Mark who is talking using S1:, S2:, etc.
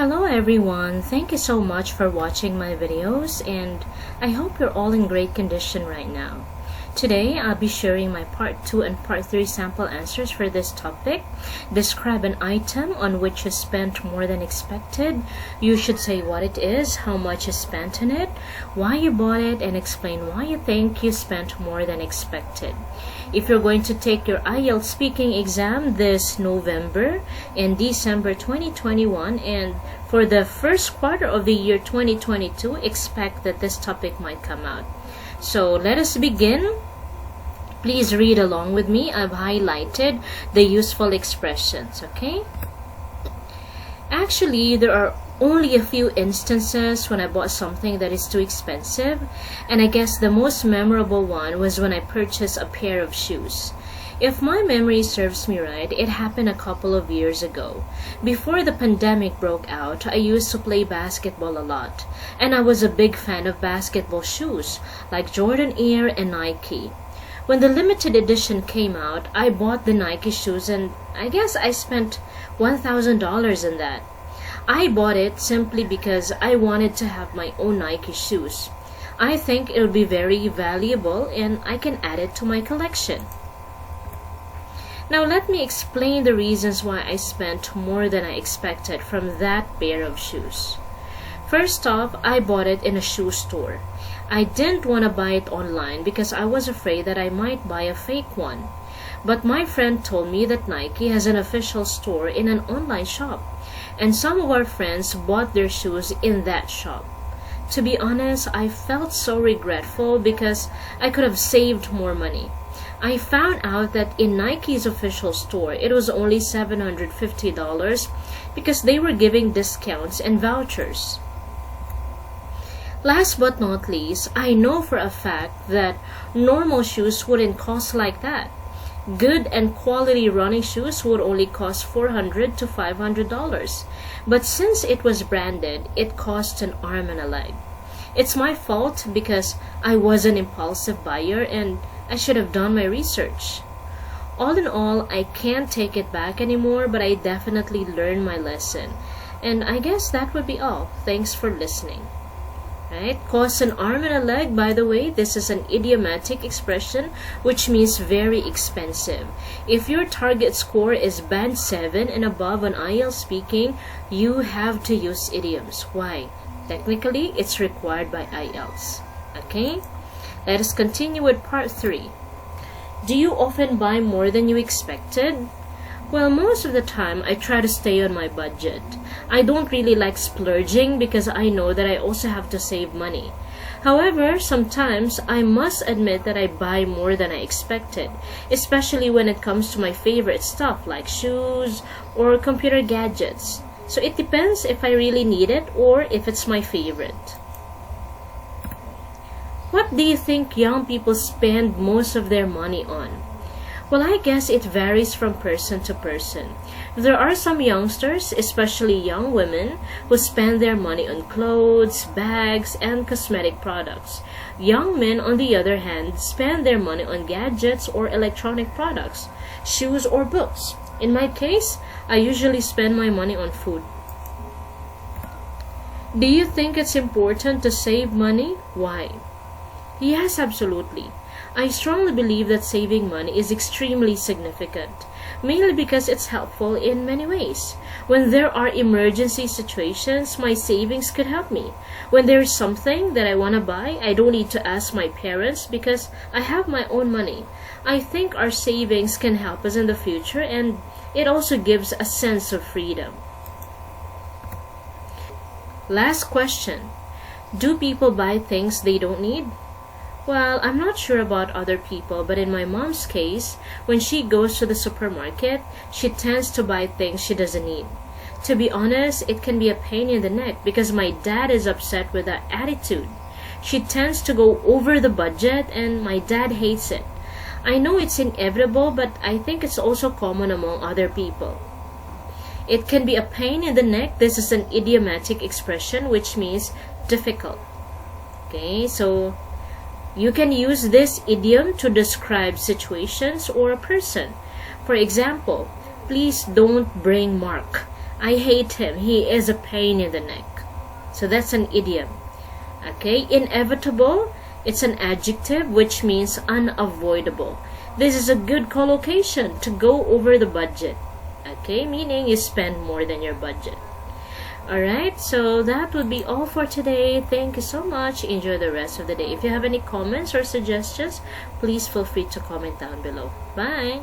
S1: Hello everyone, thank you so much for watching my videos and I hope you're all in great condition right now. Today I'll be sharing my part 2 and part 3 sample answers for this topic. Describe an item on which you spent more than expected. You should say what it is, how much you spent on it, why you bought it, and explain why you think you spent more than expected. If you're going to take your IELTS speaking exam this November and December 2021 and for the first quarter of the year 2022, expect that this topic might come out. So let us begin. Please read along with me. I've highlighted the useful expressions, okay? Actually, there are only a few instances when I bought something that is too expensive, and I guess the most memorable one was when I purchased a pair of shoes. If my memory serves me right, it happened a couple of years ago. Before the pandemic broke out, I used to play basketball a lot, and I was a big fan of basketball shoes like Jordan Air and Nike. When the limited edition came out, I bought the Nike shoes and I guess I spent $1,000 in that. I bought it simply because I wanted to have my own Nike shoes. I think it would be very valuable and I can add it to my collection. Now let me explain the reasons why I spent more than I expected from that pair of shoes. First off, I bought it in a shoe store. I didn't want to buy it online because I was afraid that I might buy a fake one. But my friend told me that Nike has an official store in an online shop, and some of our friends bought their shoes in that shop. To be honest, I felt so regretful because I could have saved more money. I found out that in Nike's official store, it was only $750 because they were giving discounts and vouchers. Last but not least, I know for a fact that normal shoes wouldn't cost like that. Good and quality running shoes would only cost $400 to $500. But since it was branded, it cost an arm and a leg. It's my fault because I was an impulsive buyer and I should have done my research. All in all, I can't take it back anymore, but I definitely learned my lesson. And I guess that would be all. Thanks for listening. Right? Cost an arm and a leg, by the way, this is an idiomatic expression which means very expensive. If your target score is band 7 and above on IELTS speaking, you have to use idioms. Why? Technically, it's required by IELTS. Okay? Let us continue with part 3. Do you often buy more than you expected? Well, most of the time, I try to stay on my budget. I don't really like splurging because I know that I also have to save money. However, sometimes I must admit that I buy more than I expected, especially when it comes to my favorite stuff like shoes or computer gadgets. So it depends if I really need it or if it's my favorite. What do you think young people spend most of their money on? Well, I guess it varies from person to person. There are some youngsters, especially young women, who spend their money on clothes, bags, and cosmetic products. Young men, on the other hand, spend their money on gadgets or electronic products, shoes or books. In my case, I usually spend my money on food. Do you think it's important to save money? Why? Yes, absolutely. I strongly believe that saving money is extremely significant, mainly because it's helpful in many ways. When there are emergency situations, my savings could help me. When there is something that I want to buy, I don't need to ask my parents because I have my own money. I think our savings can help us in the future, and it also gives a sense of freedom. Last question. Do people buy things they don't need? Well, I'm not sure about other people, but in my mom's case, when she goes to the supermarket, she tends to buy things she doesn't need. To be honest, it can be a pain in the neck because my dad is upset with that attitude. She tends to go over the budget and my dad hates it. I know it's inevitable, but I think it's also common among other people. It can be a pain in the neck. This is an idiomatic expression which means difficult. Okay, so you can use this idiom to describe situations or a person. For example, please don't bring Mark. I hate him. He is a pain in the neck. So that's an idiom. Okay, inevitable, it's an adjective which means unavoidable. This is a good collocation to go over the budget. Okay, meaning you spend more than your budget. Alright, so that would be all for today. Thank you so much. Enjoy the rest of the day. If you have any comments or suggestions, please feel free to comment down below. Bye!